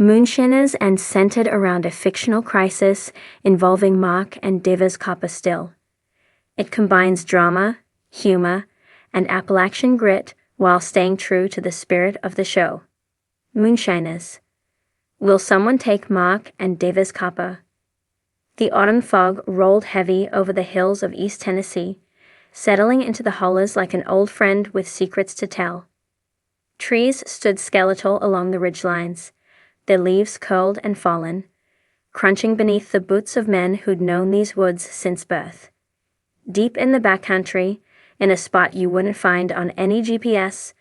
Moonshiners and centered around a fictional crisis involving Mark and Diva's copper still. It combines drama, humor, and Appalachian grit while staying true to the spirit of the show. Moonshiners. Will someone take Mark and Diva's copper? The autumn fog rolled heavy over the hills of East Tennessee, settling into the hollows like an old friend with secrets to tell. Trees stood skeletal along the ridgelines, their leaves curled and fallen, crunching beneath the boots of men who'd known these woods since birth. Deep in the backcountry, in a spot you wouldn't find on any GPS,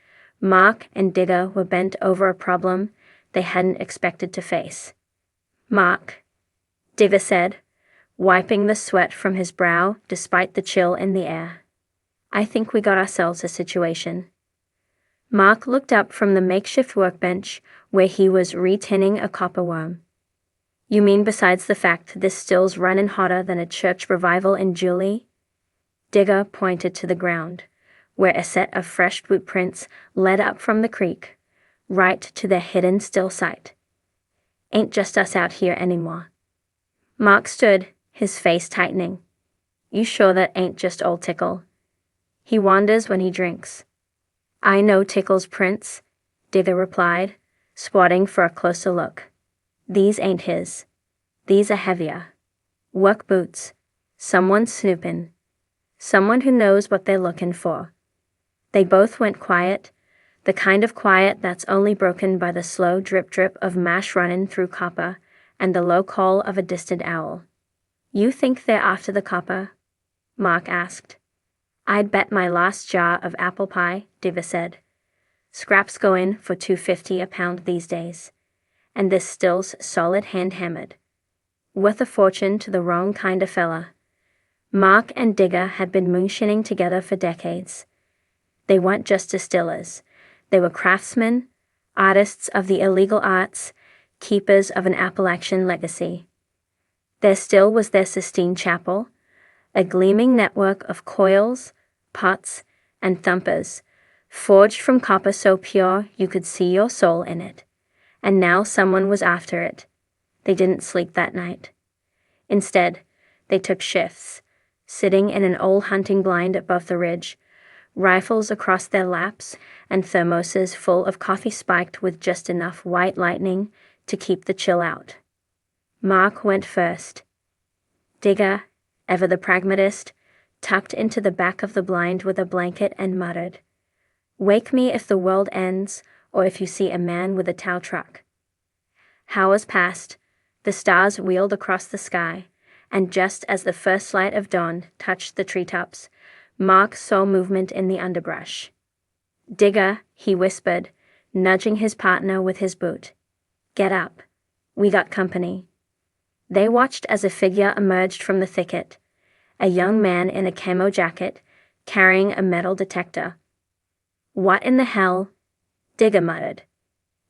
Mark and Digga were bent over a problem they hadn't expected to face. "Mark," Digga said, wiping the sweat from his brow despite the chill in the air. "I think we got ourselves a situation." Mark looked up from the makeshift workbench where he was retinning a copper worm. "You mean besides the fact this still's runnin' hotter than a church revival in Julie?" Digga pointed to the ground, where a set of fresh boot prints led up from the creek, right to their hidden still site. "Ain't just us out here anymore." Mark stood, his face tightening. "You sure that ain't just old Tickle? He wanders when he drinks." "I know Tickle's prints," Digga replied, squatting for a closer look. "These ain't his. These are heavier. Work boots. Someone snoopin'. Someone who knows what they're looking for." They both went quiet, the kind of quiet that's only broken by the slow drip-drip of mash running through copper and the low call of a distant owl. "You think they're after the copper?" Mark asked. "I'd bet my last jar of apple pie," Diva said. "Scraps go in for $2.50 a pound these days. And this still's solid hand-hammered. Worth a fortune to the wrong kind of fella." Mark and Digga had been moonshining together for decades. They weren't just distillers. They were craftsmen, artists of the illegal arts, keepers of an Appalachian legacy. Their still was their Sistine Chapel, a gleaming network of coils, pots, and thumpers, forged from copper so pure you could see your soul in it. And now someone was after it. They didn't sleep that night. Instead, they took shifts, sitting in an old hunting blind above the ridge, rifles across their laps and thermoses full of coffee spiked with just enough white lightning to keep the chill out. Mark went first. Digga, ever the pragmatist, tucked into the back of the blind with a blanket and muttered, "Wake me if the world ends or if you see a man with a tow truck." Hours passed, the stars wheeled across the sky, and just as the first light of dawn touched the treetops, Mark saw movement in the underbrush. "Digga," he whispered, nudging his partner with his boot. "Get up. We got company." They watched as a figure emerged from the thicket, a young man in a camo jacket, carrying a metal detector. "What in the hell?" Digga muttered.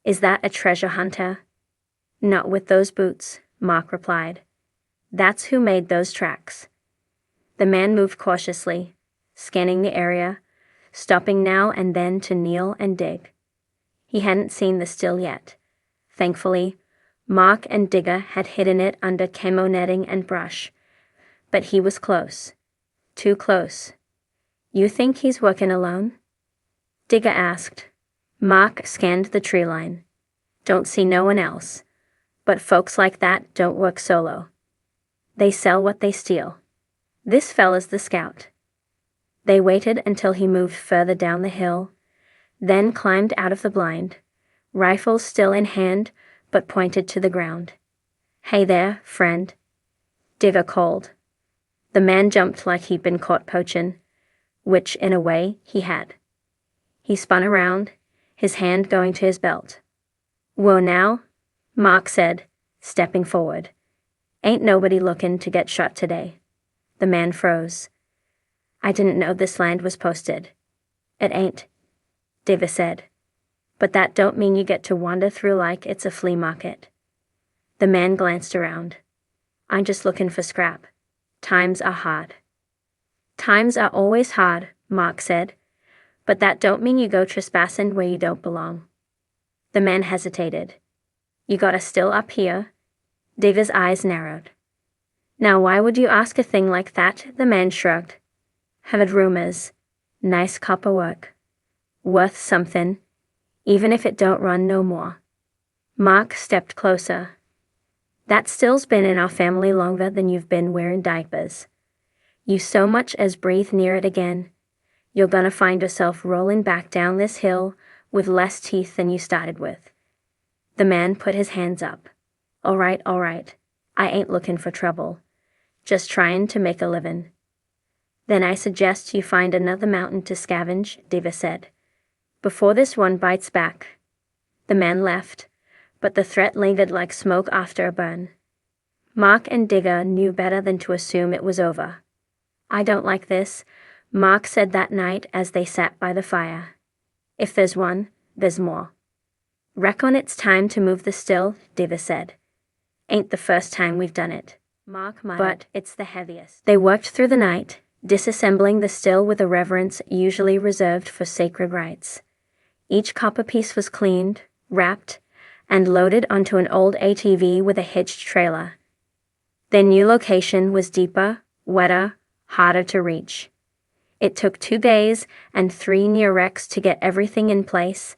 "Is that a treasure hunter?" "Not with those boots," Mark replied. "That's who made those tracks." The man moved cautiously, scanning the area, stopping now and then to kneel and dig. He hadn't seen the still yet. Thankfully, Mark and Digga had hidden it under camo netting and brush. But he was close. Too close. "You think he's working alone?" Digga asked. Mark scanned the tree line. "Don't see no one else. But folks like that don't work solo. They sell what they steal. This fella's the scout." They waited until he moved further down the hill, then climbed out of the blind, rifles still in hand but pointed to the ground. "Hey there, friend," Digga called. The man jumped like he'd been caught poaching, which, in a way, he had. He spun around, his hand going to his belt. "Whoa now," Mark said, stepping forward. "Ain't nobody looking to get shot today." The man froze. "I didn't know this land was posted." "It ain't," Diva said. "But that don't mean you get to wander through like it's a flea market." The man glanced around. "I'm just looking for scrap. Times are hard." "Times are always hard," Mark said. "But that don't mean you go trespassing where you don't belong." The man hesitated. You got a still up here? Diva's eyes narrowed. Now why would you ask a thing like that? The man shrugged. Heard rumors. Nice copper work. Worth something, even if it don't run no more. Mark stepped closer. That still's been in our family longer than you've been wearing diapers. You so much as breathe near it again, you're gonna find yourself rolling back down this hill with less teeth than you started with. The man put his hands up. All right. I ain't looking for trouble. Just trying to make a living. Then I suggest you find another mountain to scavenge, Diva said, before this one bites back. The man left, but the threat lingered like smoke after a burn. Mark and Digger knew better than to assume it was over. I don't like this, Mark said that night as they sat by the fire. If there's one, there's more. Reckon it's time to move the still, Diva said. Ain't the first time we've done it. Mark muttered, but it's the heaviest. They worked through the night, disassembling the still with a reverence usually reserved for sacred rites. Each copper piece was cleaned, wrapped, and loaded onto an old ATV with a hitched trailer. Their new location was deeper, wetter, harder to reach. It took 2 days and 3 near wrecks to get everything in place,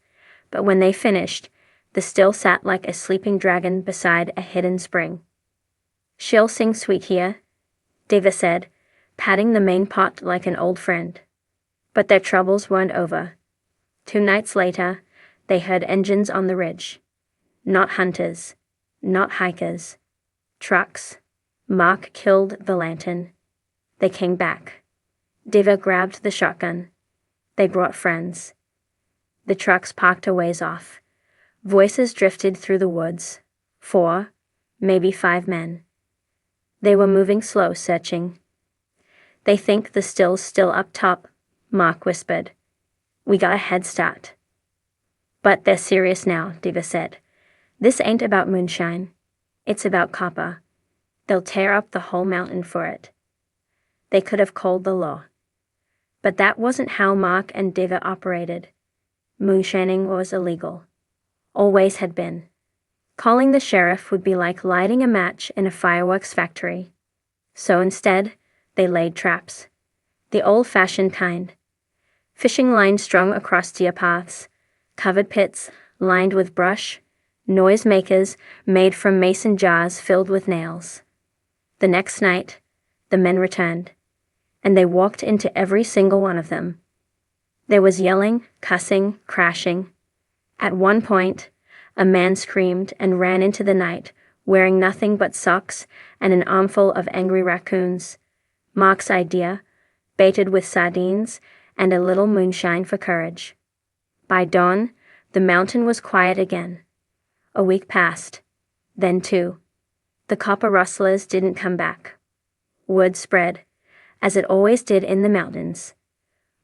but when they finished, the still sat like a sleeping dragon beside a hidden spring. She'll sing sweet here, Diva said, patting the main pot like an old friend. But their troubles weren't over. 2 nights later, they heard engines on the ridge. Not hunters, not hikers. Trucks. Mark killed the lantern. They came back. Diva grabbed the shotgun. They brought friends. The trucks parked a ways off. Voices drifted through the woods. 4, maybe 5 men. They were moving slow, searching. They think the still's still up top, Mark whispered. We got a head start. But they're serious now, Diva said. This ain't about moonshine. It's about copper. They'll tear up the whole mountain for it. They could have called the law. But that wasn't how Mark and Diva operated. Moonshining was illegal. Always had been. Calling the sheriff would be like lighting a match in a fireworks factory. So instead, they laid traps. The old-fashioned kind. Fishing lines strung across deer paths, covered pits lined with brush, noisemakers made from mason jars filled with nails. The next night, the men returned, and they walked into every single one of them. There was yelling, cussing, crashing. At one point, a man screamed and ran into the night, wearing nothing but socks and an armful of angry raccoons. Mark's idea, baited with sardines and a little moonshine for courage. By dawn, the mountain was quiet again. A week passed. Then 2. The copper rustlers didn't come back. Word spread, as it always did in the mountains.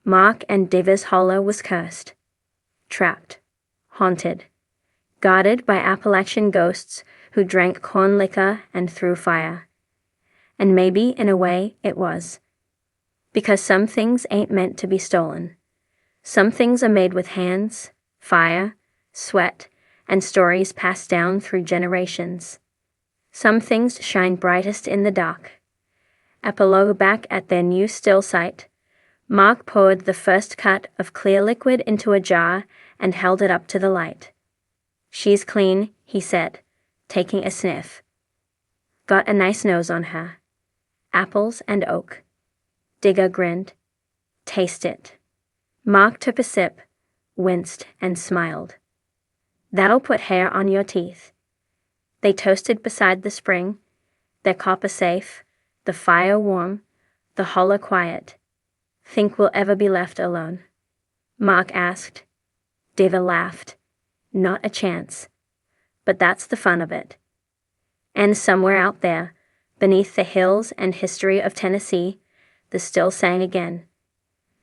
Mark and Diva's hollow was cursed. Trapped. Haunted. Guarded by Appalachian ghosts who drank corn liquor and threw fire. And maybe, in a way, it was. Because some things ain't meant to be stolen. Some things are made with hands, fire, sweat, and stories passed down through generations. Some things shine brightest in the dark. Epilogue. Back at their new still site, Mark poured the first cut of clear liquid into a jar and held it up to the light. She's clean, he said, taking a sniff. Got a nice nose on her. Apples and oak. Digger grinned. Taste it. Mark took a sip, winced, and smiled. That'll put hair on your teeth. They toasted beside the spring, their copper safe, the fire warm, the hollow quiet. Think we'll ever be left alone? Mark asked. Diva laughed. Not a chance. But that's the fun of it. And somewhere out there, beneath the hills and history of Tennessee, the still sang again.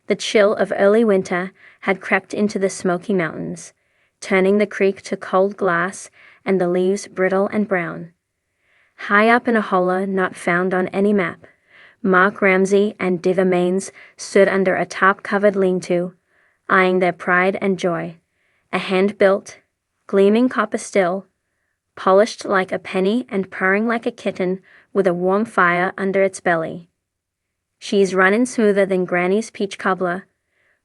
The chill of early winter had crept into the Smoky Mountains, turning the creek to cold glass and the leaves brittle and brown. High up in a hollow not found on any map, Mark Ramsey and Diva Maines stood under a top-covered lean-to, eyeing their pride and joy, a hand-built, gleaming copper still, polished like a penny and purring like a kitten with a warm fire under its belly. She's running smoother than Granny's peach cobbler,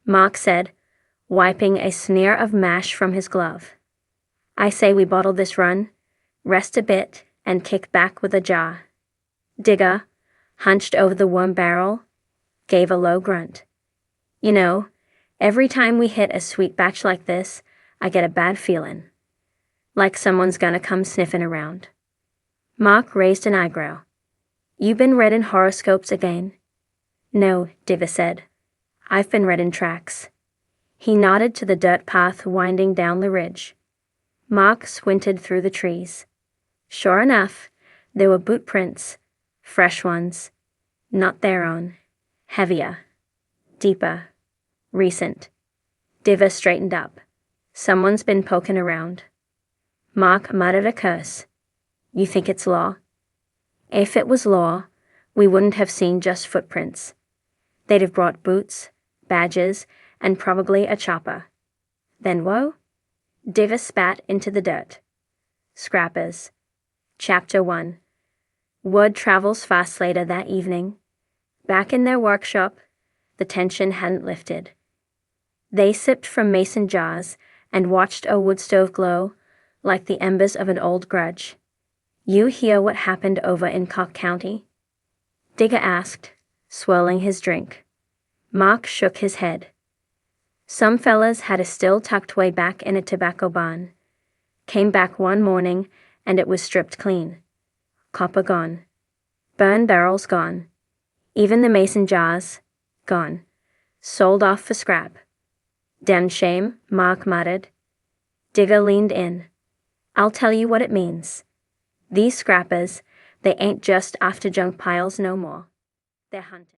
Mark said, wiping a smear of mash from his glove. I say we bottle this run, rest a bit, and kick back with a jar. Digger, hunched over the warm barrel, gave a low grunt. You know, every time we hit a sweet batch like this, I get a bad feeling. Like someone's gonna come sniffing around. Mark raised an eyebrow. You been reading horoscopes again? No, Diva said. I've been reading tracks. He nodded to the dirt path winding down the ridge. Mark squinted through the trees. Sure enough, there were boot prints, fresh ones, not their own, heavier, deeper, recent. Diva straightened up. Someone's been poking around. Mark muttered a curse. You think it's law? If it was law, we wouldn't have seen just footprints. They'd have brought boots, badges, and probably a chopper. Then whoa? Diva spat into the dirt. Scrappers. Chapter 1. Word travels fast later that evening. Back in their workshop, the tension hadn't lifted. They sipped from mason jars and watched a wood stove glow like the embers of an old grudge. You hear what happened over in Cock County? Digger asked, swirling his drink. Mark shook his head. Some fellas had a still tucked way back in a tobacco barn. Came back one morning and it was stripped clean. Copper gone. Burn barrels gone. Even the mason jars, gone. Sold off for scrap. Damn shame, Mark muttered. Digger leaned in. I'll tell you what it means. These scrappers, they ain't just after junk piles no more. They're hunting.